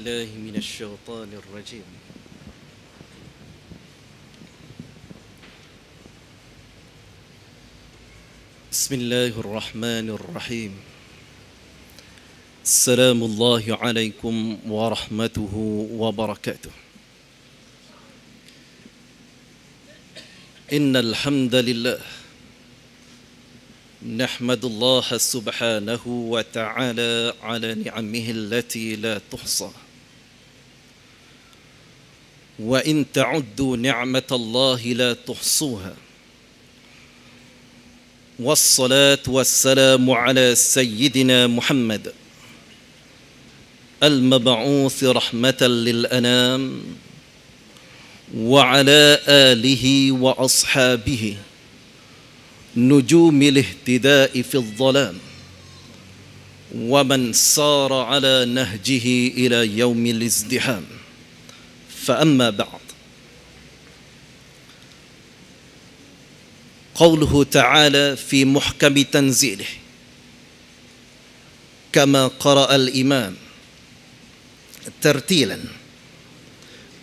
بالله من الشيطان الرجيم بسم الله الرحمن الرحيم السلام الله عليكم ورحمته وبركاته إن الحمد لله نحمد الله سبحانه وتعالى على نعمه التي لا تحصى وإن تعدوا نعمة الله لا تحصوها والصلاة والسلام على سيدنا محمد المبعوث رحمة للأنام وعلى آله وأصحابه نجوم الاهتداء في الظلام ومن سار على نهجه إلى يوم الازدحام فأما بعد قوله تعالى في محكم تنزيله كما قرأ الإمام ترتيلا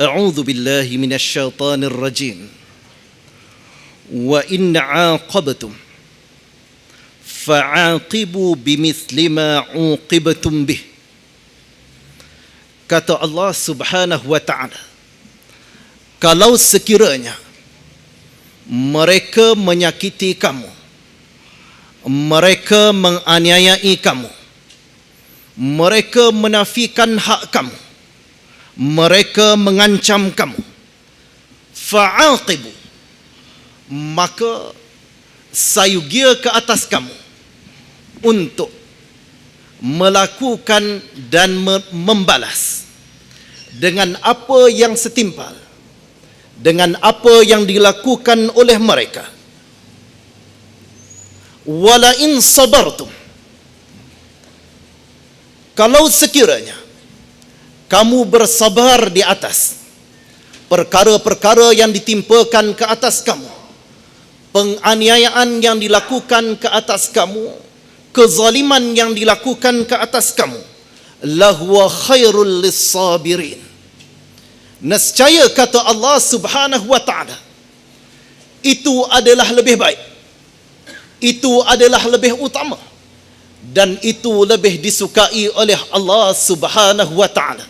أعوذ بالله من الشيطان الرجيم وإن عاقبتم فعاقبوا بمثل ما عوقبتم به. Kata Allah Subhanahu wa ta'ala, kalau sekiranya mereka menyakiti kamu, mereka menganiayai kamu, mereka menafikan hak kamu, mereka mengancam kamu, fa'aqibu, maka sayugia ke atas kamu untuk melakukan dan membalas dengan apa yang setimpal dengan apa yang dilakukan oleh mereka. Wala in sabartum, kalau sekiranya kamu bersabar di atas perkara-perkara yang ditimpakan ke atas kamu, penganiayaan yang dilakukan ke atas kamu, kezaliman yang dilakukan ke atas kamu, lahuwa khairul lissabirin, nescaya kata Allah Subhanahu wa ta'ala, itu adalah lebih baik, itu adalah lebih utama, dan itu lebih disukai oleh Allah Subhanahu wa ta'ala,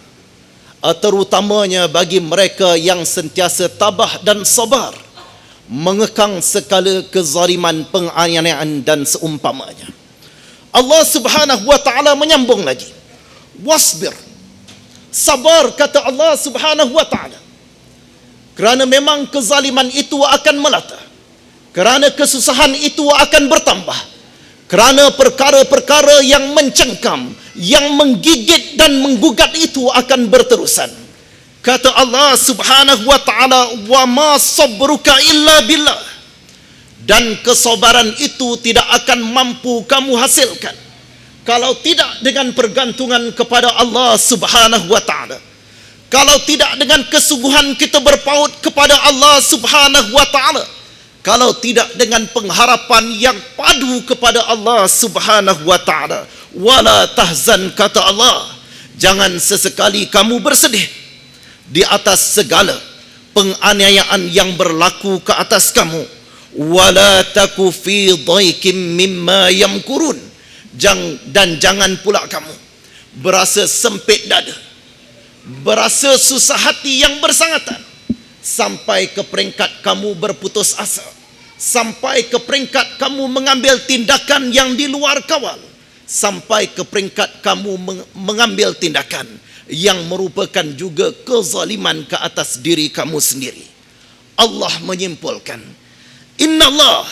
terutamanya bagi mereka yang sentiasa tabah dan sabar mengekang segala kezaliman, penganiayaan dan seumpamanya. Allah Subhanahu wa ta'ala menyambung lagi, wasbir, sabar kata Allah Subhanahu wa ta'ala, kerana memang kezaliman itu akan melata, kerana kesusahan itu akan bertambah, kerana perkara-perkara yang mencengkam, yang menggigit dan menggugat itu akan berterusan. Kata Allah Subhanahu wa ta'ala, wa ma sabruka illa billah, dan kesabaran itu tidak akan mampu kamu hasilkan kalau tidak dengan pergantungan kepada Allah Subhanahu wa ta'ala, kalau tidak dengan kesungguhan kita berpaut kepada Allah Subhanahu wa ta'ala, kalau tidak dengan pengharapan yang padu kepada Allah Subhanahu wa ta'ala. Wala tahzan, kata Allah, jangan sesekali kamu bersedih di atas segala penganiayaan yang berlaku ke atas kamu. Wala taku fi dhaikim mimma yamkurun, dan jangan pula kamu berasa sempit dada, berasa susah hati yang bersangatan, sampai ke peringkat kamu berputus asa, sampai ke peringkat kamu mengambil tindakan yang di luar kawal, sampai ke peringkat kamu mengambil tindakan yang merupakan juga kezaliman ke atas diri kamu sendiri. Allah menyimpulkan, innallah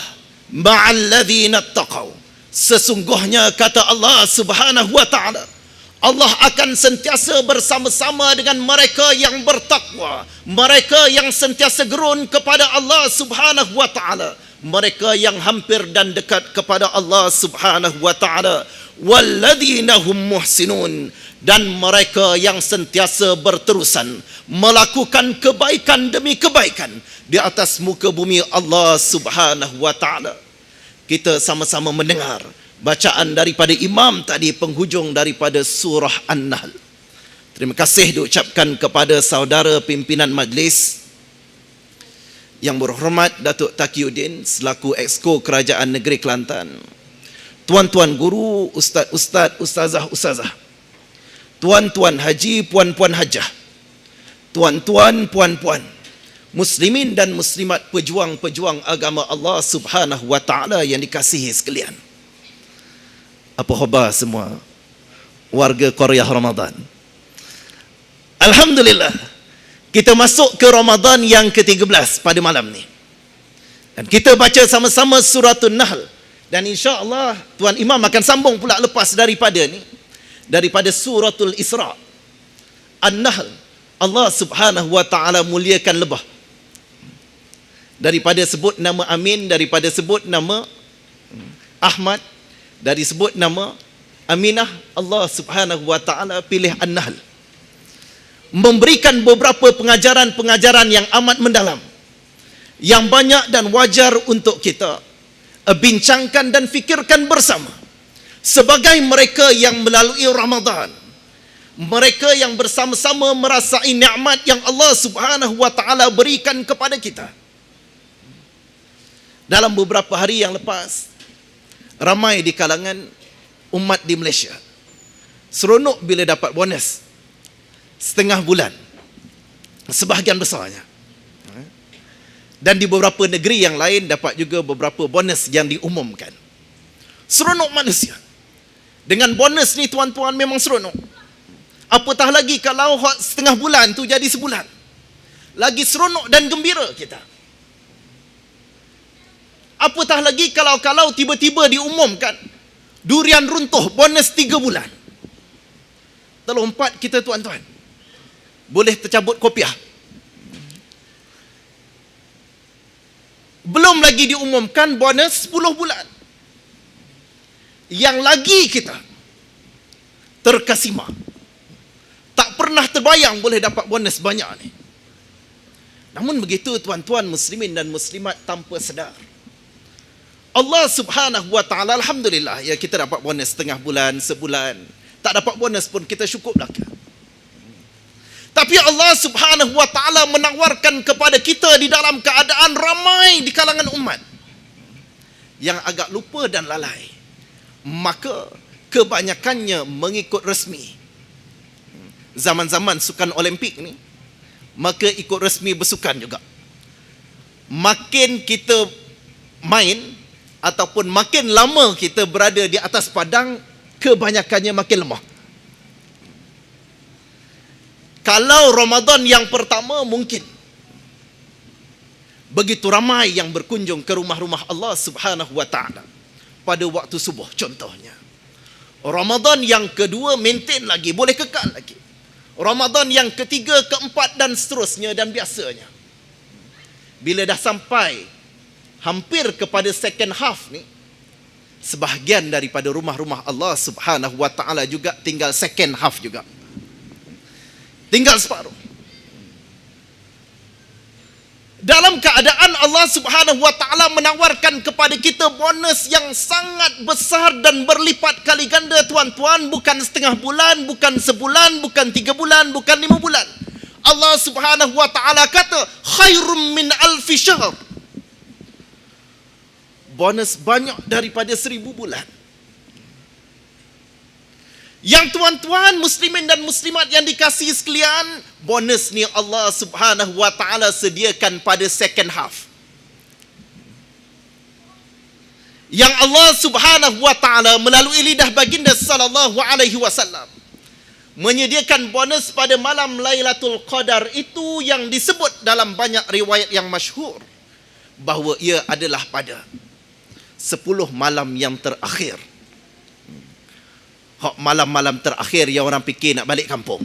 ma'al ladzina taqaw, sesungguhnya kata Allah Subhanahu wa ta'ala, Allah akan sentiasa bersama-sama dengan mereka yang bertakwa, mereka yang sentiasa gerun kepada Allah Subhanahu wa ta'ala, mereka yang hampir dan dekat kepada Allah Subhanahu wa ta'ala, walladzina hum muhsinun, dan mereka yang sentiasa berterusan melakukan kebaikan demi kebaikan di atas muka bumi Allah Subhanahu wa ta'ala. Kita sama-sama mendengar bacaan daripada imam tadi, penghujung daripada surah An-Nahl. Terima kasih diucapkan kepada saudara pimpinan majlis yang berhormat Datuk Taqiyuddin selaku Exco Kerajaan Negeri Kelantan, tuan-tuan guru, ustaz-ustaz, ustazah-ustazah, tuan-tuan haji, puan-puan hajah, tuan-tuan, puan-puan, muslimin dan muslimat, pejuang-pejuang agama Allah Subhanahu wa taala yang dikasihi sekalian. Apa khabar semua warga Korea Ramadan? Alhamdulillah, kita masuk ke Ramadan yang ke-13 pada malam ni. Dan kita baca sama-sama suratul Nahl. Dan insya-Allah Tuan Imam akan sambung pula lepas daripada ni, daripada suratul Isra. An-Nahl, Allah Subhanahu wa taala muliakan lebah. Daripada sebut nama Amin, daripada sebut nama Ahmad, dari sebut nama Aminah, Allah Subhanahu wa taala pilih An-Nahl, memberikan beberapa pengajaran-pengajaran yang amat mendalam, yang banyak dan wajar untuk kita bincangkan dan fikirkan bersama. Sebagai mereka yang melalui Ramadan, mereka yang bersama-sama merasai nikmat yang Allah Subhanahu wa taala berikan kepada kita. Dalam beberapa hari yang lepas, ramai di kalangan umat di Malaysia seronok bila dapat bonus setengah bulan, sebahagian besarnya. Dan di beberapa negeri yang lain dapat juga beberapa bonus yang diumumkan. Seronok manusia. Dengan bonus ni tuan-tuan memang seronok. Apatah lagi kalau setengah bulan tu jadi sebulan. Lagi seronok dan gembira kita. Apatah lagi kalau tiba-tiba diumumkan durian runtuh bonus 3 bulan. Terlompat kita tuan-tuan. Boleh tercabut kopiah. Belum lagi diumumkan bonus 10 bulan. Yang lagi kita terkesima. Tak pernah terbayang boleh dapat bonus banyak ni. Namun begitu tuan-tuan muslimin dan muslimat, tanpa sedar, Allah Subhanahu wa taala, alhamdulillah ya, kita dapat bonus setengah bulan, sebulan. Tak dapat bonus pun kita syukur belaka. Tapi Allah Subhanahu wa taala menawarkan kepada kita di dalam keadaan ramai di kalangan umat yang agak lupa dan lalai. Maka kebanyakannya mengikut resmi. Zaman-zaman sukan Olimpik ni, maka ikut resmi bersukan juga. Makin kita main ataupun makin lama kita berada di atas padang, kebanyakannya makin lemah. Kalau Ramadan yang pertama mungkin begitu ramai yang berkunjung ke rumah-rumah Allah Subhanahu wa taala pada waktu subuh contohnya. Ramadan yang kedua maintain lagi, boleh kekal lagi. Ramadan yang ketiga, keempat dan seterusnya, dan biasanya bila dah sampai hampir kepada second half ni, sebahagian daripada rumah-rumah Allah Subhanahu wa taala juga tinggal second half juga. Tinggal separuh. Dalam keadaan Allah Subhanahu wa taala menawarkan kepada kita bonus yang sangat besar dan berlipat kali ganda tuan-tuan, bukan setengah bulan, bukan sebulan, bukan 3 bulan, bukan 5 bulan. Allah Subhanahu wa taala kata khairum min alfi syahr. Bonus banyak daripada 1000 bulan. Yang tuan-tuan muslimin dan muslimat yang dikasihi sekalian, bonus ni Allah Subhanahu wa taala sediakan pada second half. Yang Allah Subhanahu wa taala melalui lidah baginda sallallahu alaihi wasallam menyediakan bonus pada malam Lailatul Qadar itu, yang disebut dalam banyak riwayat yang masyhur bahawa ia adalah pada 10 malam yang terakhir. Malam-malam terakhir yang orang fikir nak balik kampung,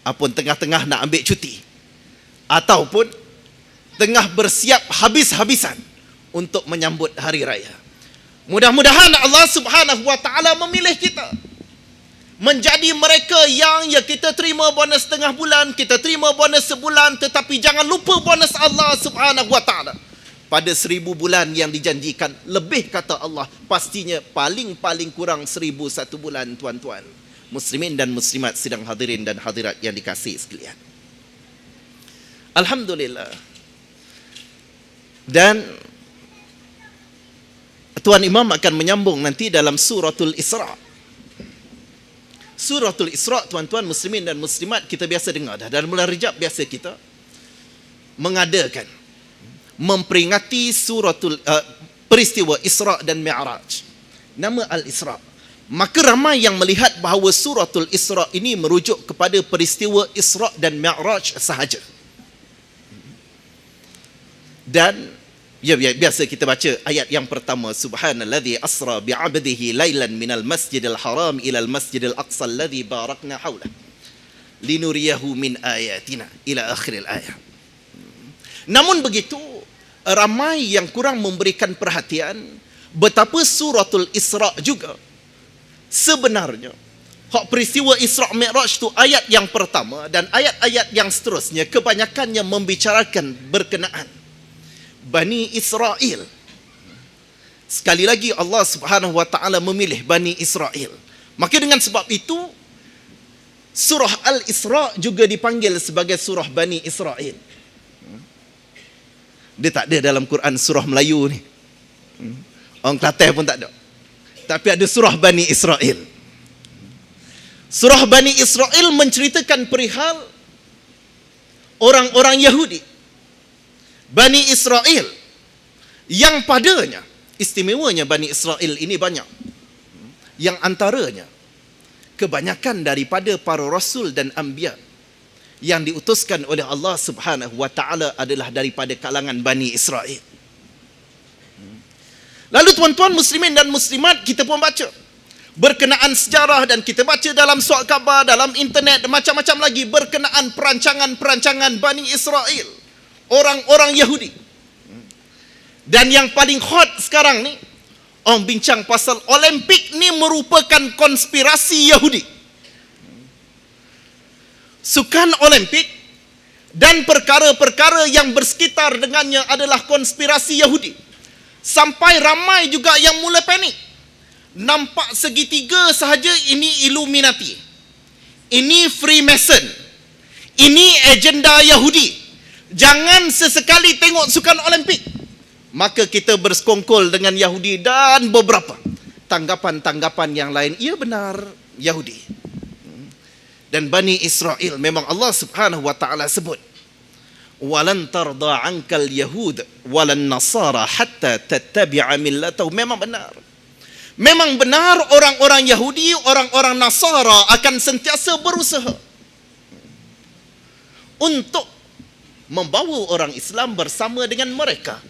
ataupun tengah-tengah nak ambil cuti, ataupun tengah bersiap habis-habisan untuk menyambut hari raya. Mudah-mudahan Allah Subhanahu wa taala memilih kita menjadi mereka yang kita terima bonus setengah bulan, kita terima bonus sebulan, tetapi jangan lupa bonus Allah Subhanahu wa taala pada 1000 bulan yang dijanjikan. Lebih kata Allah, pastinya paling kurang 1001 bulan tuan-tuan. muslimin dan muslimat sidang hadirin dan hadirat yang dikasihi sekalian. Alhamdulillah. Dan Tuan Imam akan menyambung nanti dalam suratul Isra. Suratul Isra, tuan-tuan muslimin dan muslimat, kita biasa dengar dah. Dalam bulan Rejab biasa kita mengadakan, memperingati peristiwa Isra dan Mi'raj. Nama Al-Isra. Maka ramai yang melihat bahawa suratul Isra ini merujuk kepada peristiwa Isra dan Mi'raj sahaja. Dan biasa kita baca ayat yang pertama, subhanallazi asra bi'abdihi lailan minal masjidil haram ilal masjidil aqsa alladzi barakna haulah linuriyahu min ayatina ila akhiril ayat. Namun begitu, ramai yang kurang memberikan perhatian betapa suratul Isra juga sebenarnya peristiwa Isra Mi'raj tu ayat yang pertama dan ayat-ayat yang seterusnya kebanyakannya membicarakan berkenaan Bani Israel. Sekali lagi Allah Subhanahu wa taala memilih Bani Israel. Maka dengan sebab itu surah Al-Isra juga dipanggil sebagai surah Bani Israel. Dia tak ada dalam Quran surah Melayu ni. Orang Kelantan pun tak ada. Tapi ada surah Bani Israel. Surah Bani Israel menceritakan perihal orang-orang Yahudi, Bani Israel, yang padanya istimewanya Bani Israel ini banyak. Yang antaranya kebanyakan daripada para rasul dan anbiya yang diutuskan oleh Allah Subhanahu wa taala adalah daripada kalangan Bani Israel. Lalu tuan-tuan muslimin dan muslimat, kita pun baca berkenaan sejarah dan kita baca dalam surat khabar, dalam internet dan macam-macam lagi berkenaan perancangan-perancangan Bani Israel, orang-orang Yahudi. Dan yang paling hot sekarang ni, orang bincang pasal Olimpik ni merupakan konspirasi Yahudi. Sukan Olimpik dan perkara-perkara yang bersekitar dengannya adalah konspirasi Yahudi. Sampai ramai juga yang mula panik. Nampak segitiga sahaja ini Illuminati, ini Freemason, ini agenda Yahudi. Jangan sesekali tengok sukan Olimpik. Maka kita bersekongkol dengan Yahudi dan beberapa tanggapan-tanggapan yang lain. Ia benar, Yahudi. Dan Bani Israel memang Allah Subhanahu wa taala sebut, walan tarda ankal yahud walan nasara hatta tattabi'a millatahum. Memang benar. Memang benar orang-orang Yahudi, orang-orang Nasara akan sentiasa berusaha untuk membawa orang Islam bersama dengan mereka,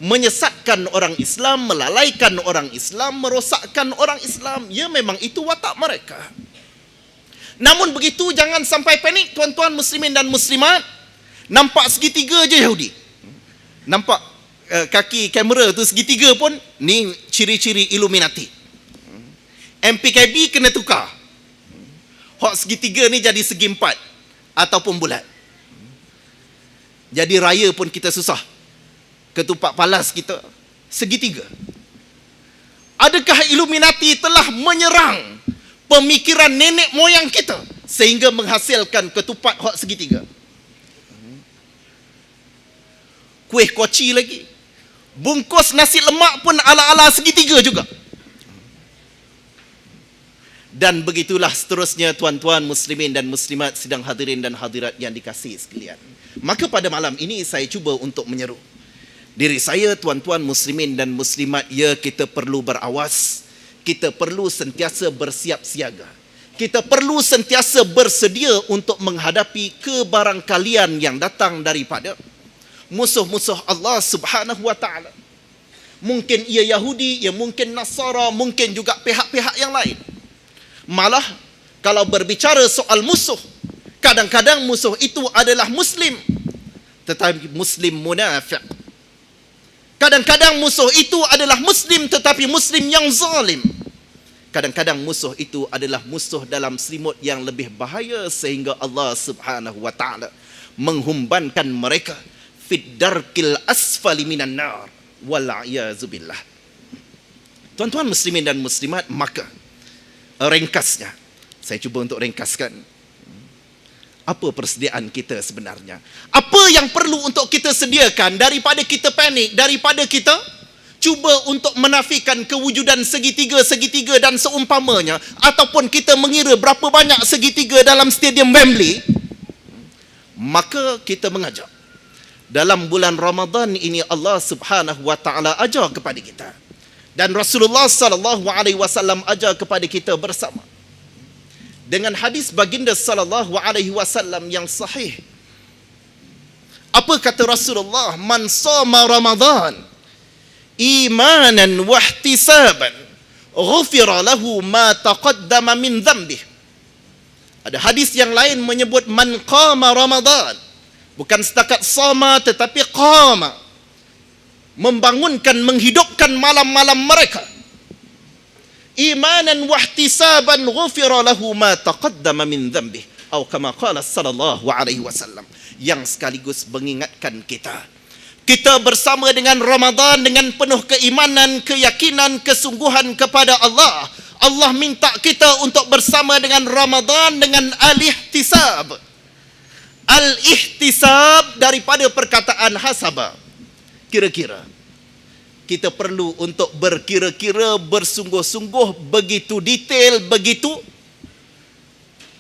menyesatkan orang Islam, melalaikan orang Islam, merosakkan orang Islam. Ya, memang itu watak mereka. Namun begitu, jangan sampai panik tuan-tuan muslimin dan muslimat. Nampak segitiga je Yahudi. Nampak kaki kamera tu segitiga pun, ni ciri-ciri Illuminati. MPKB kena tukar. Hak segitiga ni jadi segi empat ataupun bulat. Jadi raya pun kita susah. Ketupat palas kita segitiga. Adakah Illuminati telah menyerang pemikiran nenek moyang kita sehingga menghasilkan ketupat hak segitiga? Kuih koci lagi. Bungkus nasi lemak pun ala-ala segitiga juga. Dan begitulah seterusnya tuan-tuan muslimin dan muslimat sidang hadirin dan hadirat yang dikasihi sekalian. Maka pada malam ini saya cuba untuk menyeru diri saya, tuan-tuan muslimin dan muslimat, ya, kita perlu berawas. Kita perlu sentiasa bersiap siaga. Kita perlu sentiasa bersedia untuk menghadapi kebarangkalian yang datang daripada musuh-musuh Allah Subhanahu wa taala. Mungkin ia Yahudi, ia mungkin Nasara, mungkin juga pihak-pihak yang lain. Malah kalau berbicara soal musuh, kadang-kadang musuh itu adalah Muslim, tetapi Muslim munafik. Kadang-kadang musuh itu adalah Muslim, tetapi Muslim yang zalim. Kadang-kadang musuh itu adalah musuh dalam selimut yang lebih bahaya, sehingga Allah Subhanahu wa taala menghumbankan mereka fid darkil asfali minan nar wal a'yazu billah. Tuan-tuan muslimin dan muslimat, maka ringkasnya Saya cuba untuk ringkaskan. Apa persediaan kita sebenarnya? Apa yang perlu untuk kita sediakan daripada kita panik, daripada kita cuba untuk menafikan kewujudan segitiga dan seumpamanya, ataupun kita mengira berapa banyak segitiga dalam stadium Wembley, maka kita mengajak. Dalam bulan Ramadan ini Allah Subhanahu wa taala ajar kepada kita, dan Rasulullah sallallahu alaihi wasallam ajar kepada kita bersama. Dengan hadis baginda sallallahu alaihi wasallam yang sahih. Apa kata Rasulullah? Man shoma Ramadan imanan wa ihtisaban ghufira lahu ma taqaddama min dhanbih. Ada hadis yang lain menyebut man qama Ramadan. Bukan setakat shoma tetapi qama. Membangunkan, menghidupkan malam-malam mereka. Imanan wa ihtisaban ghufira lahu ma taqaddama min dhanbih. Atau kama qala sallallahu alaihi wasallam. Yang sekaligus mengingatkan kita bersama dengan Ramadan dengan penuh keimanan, keyakinan, kesungguhan kepada Allah. Allah minta kita untuk bersama dengan Ramadan dengan al-ihtisab. Al-ihtisab daripada perkataan hasaba. Kira-kira. Kita perlu untuk berkira-kira, bersungguh-sungguh, begitu detail, begitu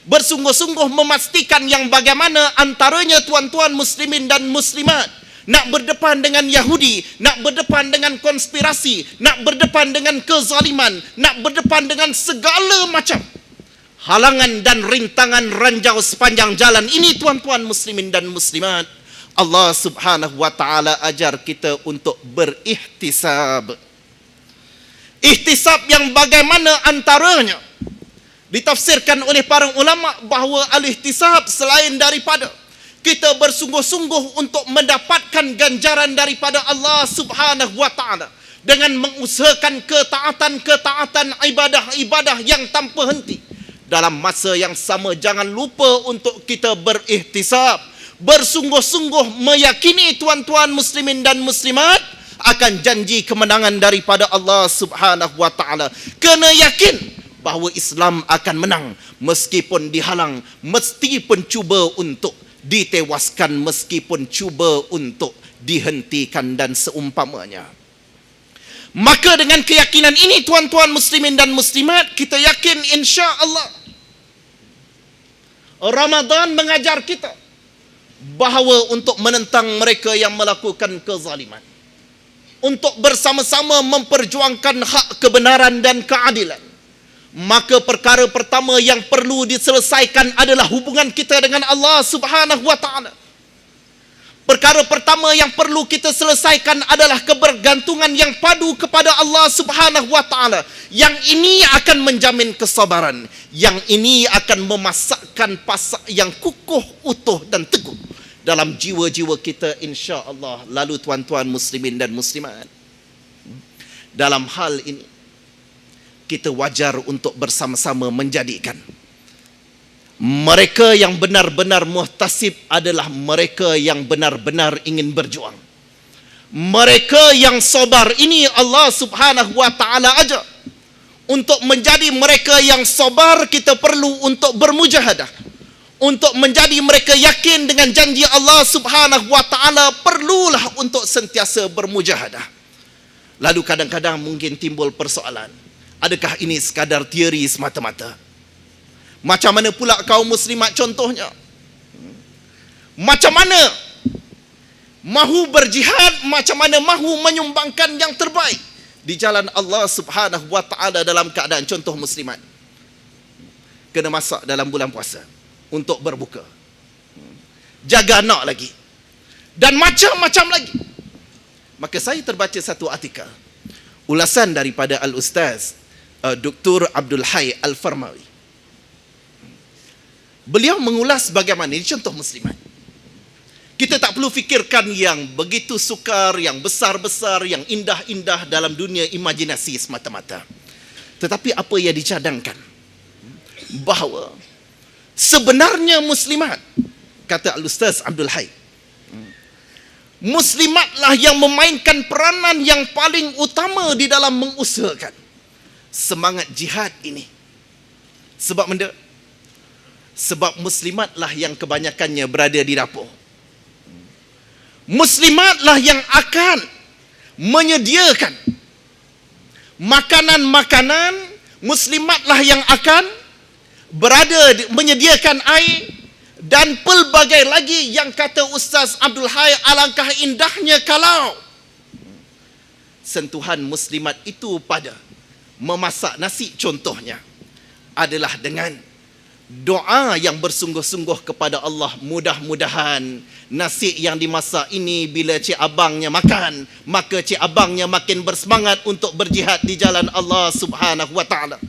bersungguh-sungguh memastikan yang bagaimana antaranya tuan-tuan muslimin dan muslimat nak berdepan dengan Yahudi, nak berdepan dengan konspirasi, nak berdepan dengan kezaliman, nak berdepan dengan segala macam halangan dan rintangan ranjau sepanjang jalan ini, tuan-tuan muslimin dan muslimat. Allah Subhanahu wa taala ajar kita untuk berihtisab. Ihtisab yang bagaimana antaranya ditafsirkan oleh para ulama bahawa al-ihtisab selain daripada kita bersungguh-sungguh untuk mendapatkan ganjaran daripada Allah Subhanahu wa taala dengan mengusahakan ketaatan-ketaatan, ibadah-ibadah yang tanpa henti. Dalam masa yang sama jangan lupa untuk kita berihtisab, bersungguh-sungguh meyakini tuan-tuan muslimin dan muslimat akan janji kemenangan daripada Allah Subhanahu wa taala. Kena yakin bahawa Islam akan menang meskipun dihalang, meskipun cuba untuk ditewaskan, meskipun cuba untuk dihentikan dan seumpamanya. Maka dengan keyakinan ini tuan-tuan muslimin dan muslimat, kita yakin insya-Allah Ramadan mengajar kita bahawa untuk menentang mereka yang melakukan kezaliman, untuk bersama-sama memperjuangkan hak kebenaran dan keadilan, maka perkara pertama yang perlu diselesaikan adalah hubungan kita dengan Allah Subhanahu wa taala. Perkara pertama yang perlu kita selesaikan adalah kebergantungan yang padu kepada Allah Subhanahu wa taala. Yang ini akan menjamin kesabaran, yang ini akan memasakkan pasak yang kukuh, utuh dan teguh dalam jiwa-jiwa kita insya-Allah. Lalu tuan-tuan muslimin dan muslimat, dalam hal ini kita wajar untuk bersama-sama menjadikan mereka yang benar-benar muhtasib adalah mereka yang benar-benar ingin berjuang. Mereka yang sabar ini Allah Subhanahu wa taala ajar. Untuk menjadi mereka yang sabar, kita perlu untuk bermujahadah. Untuk menjadi mereka yakin dengan janji Allah Subhanahu wa taala, perlulah untuk sentiasa bermujahadah. Lalu kadang-kadang mungkin timbul persoalan, adakah ini sekadar teori semata-mata? Macam mana pula kaum muslimat contohnya? Macam mana mahu berjihad, macam mana mahu menyumbangkan yang terbaik di jalan Allah Subhanahu wa taala dalam keadaan contoh muslimat kena masak dalam bulan puasa untuk berbuka, jaga anak lagi, dan macam-macam lagi. Maka saya terbaca satu artikel ulasan daripada Al-Ustaz Dr. Abdul Hayy Al-Farmawi. Beliau mengulas bagaimana ini contoh muslimat. Kita tak perlu fikirkan yang begitu sukar, yang besar-besar, yang indah-indah dalam dunia imajinasi semata-mata. Tetapi apa yang dicadangkan bahawa sebenarnya muslimat, kata Al-Ustaz Abdul Hayy, muslimatlah yang memainkan peranan yang paling utama di dalam mengusahakan semangat jihad ini. Sebab benda Sebab muslimatlah yang kebanyakannya berada di dapur. Muslimatlah yang akan menyediakan makanan-makanan, muslimatlah yang akan menyediakan air, dan pelbagai lagi yang kata Ustaz Abdul Hai, alangkah indahnya kalau sentuhan muslimat itu pada memasak nasi contohnya adalah dengan doa yang bersungguh-sungguh kepada Allah. Mudah-mudahan nasi yang dimasak ini bila cik abangnya makan, maka cik abangnya makin bersemangat untuk berjihad di jalan Allah Subhanahu wa taala.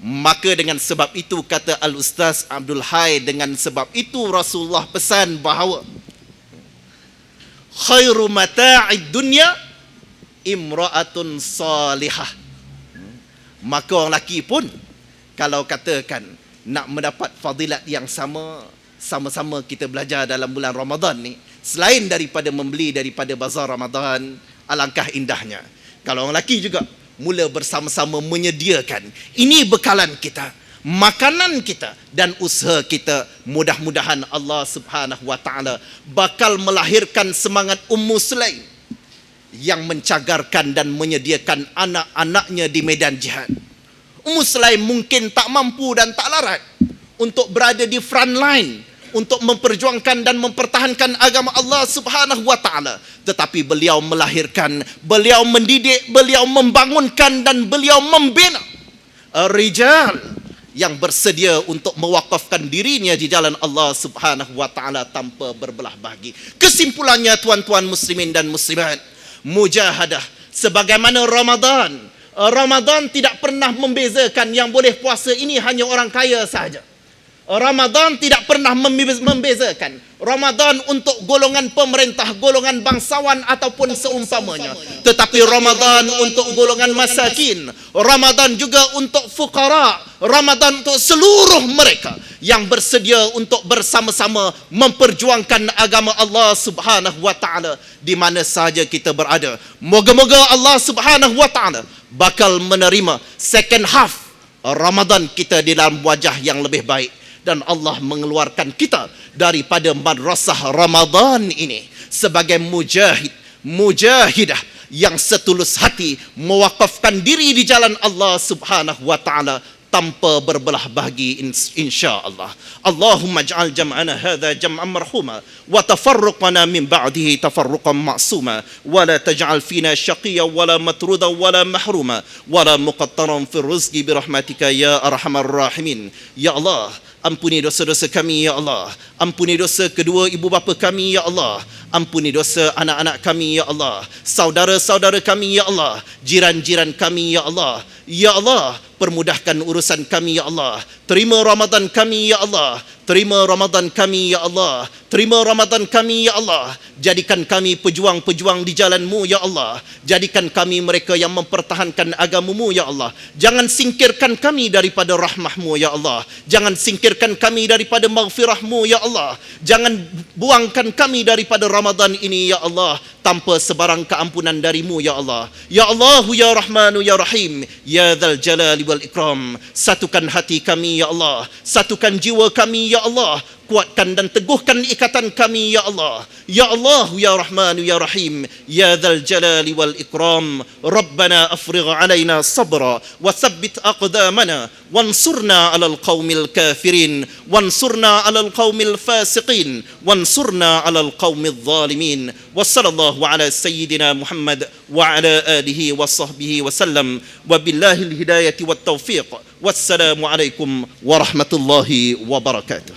Maka dengan sebab itu, kata Al-Ustaz Abdul Hai, dengan sebab itu Rasulullah pesan bahawa khairu mata'id dunya imra'atun salihah. Maka orang lelaki pun kalau katakan nak mendapat fadilat yang sama-sama kita belajar dalam bulan Ramadan ni, selain daripada membeli daripada bazar Ramadan, alangkah indahnya kalau orang lelaki juga mula bersama-sama menyediakan. Ini bekalan kita, makanan kita dan usaha kita. Mudah-mudahan Allah Subhanahu wa taala bakal melahirkan semangat Ummu Sulaim yang mencagarkan dan menyediakan anak-anaknya di medan jihad. Ummu Sulaim mungkin tak mampu dan tak larat untuk berada di front line untuk memperjuangkan dan mempertahankan agama Allah Subhanahu wa taala, tetapi beliau melahirkan, beliau mendidik, beliau membangunkan dan beliau membina rijal yang bersedia untuk mewakafkan dirinya di jalan Allah Subhanahu wa taala tanpa berbelah bagi. Kesimpulannya, tuan-tuan muslimin dan muslimat, mujahadah sebagaimana Ramadan tidak pernah membezakan yang boleh puasa ini hanya orang kaya sahaja. Ramadan tidak pernah membezakan Ramadan untuk golongan pemerintah, golongan bangsawan ataupun seumpamanya. Tetapi Ramadan untuk golongan masakin, Ramadan juga untuk fuqara, Ramadan untuk seluruh mereka yang bersedia untuk bersama-sama memperjuangkan agama Allah Subhanahu wa taala di mana sahaja kita berada. Moga-moga Allah Subhanahu wa taala bakal menerima second half Ramadan kita di dalam wajah yang lebih baik, dan Allah mengeluarkan kita daripada madrasah Ramadan ini sebagai mujahidah yang setulus hati mewakafkan diri di jalan Allah Subhanahu wa taala tanpa berbelah bagi, insya-Allah. Allahumma ij'al jam'ana hadza jam'an marhuma wa tafarruqana min ba'dihi tafarruqan ma'suma wa la taj'al fina shaqiyyan wa la matruda wa la mahruma wa la muqattaran fi rizqi bi rahmatika ya arhamar rahimin. Ya Allah, ampuni dosa-dosa kami ya Allah. Ampuni dosa kedua ibu bapa kami ya Allah. Ampuni dosa anak-anak kami ya Allah. Saudara-saudara kami ya Allah. Jiran-jiran kami ya Allah. Ya Allah, permudahkan urusan kami ya Allah. Terima Ramadan kami ya Allah. Terima Ramadan kami ya Allah. Terima Ramadan kami ya Allah. Jadikan kami pejuang-pejuang di jalan-Mu ya Allah. Jadikan kami mereka yang mempertahankan agama-Mu ya Allah. Jangan singkirkan kami daripada rahmah-Mu ya Allah. Jangan singkirkan kami daripada maghfirah-Mu ya Allah. Jangan buangkan kami daripada Ramadan ini ya Allah tanpa sebarang keampunan dari-Mu ya Allah. Ya Allah ya Rahmanu ya Rahim ya Dzal Jalali wal Ikram. Satukan hati kami ya Allah. Satukan jiwa kami ya Allah. Kuatkan dan teguhkan ikatan kami ya Allah. Ya Allah ya Rahman ya Rahim ya Dzal Jalali wal Ikram. Rabbana afrigh alaina sabra wa tsabbit aqdamana wansurna 'alal qaumil kafirin wansurna 'alal qaumil fasiqin wansurna 'alal qaumidh zalimin. Wa sallallahu ala sayyidina Muhammad wa ala alihi wa sahbihi wa sallam. Wa billahil hidayati wat taufiq. Wassalamu alaikum warahmatullahi wabarakatuh.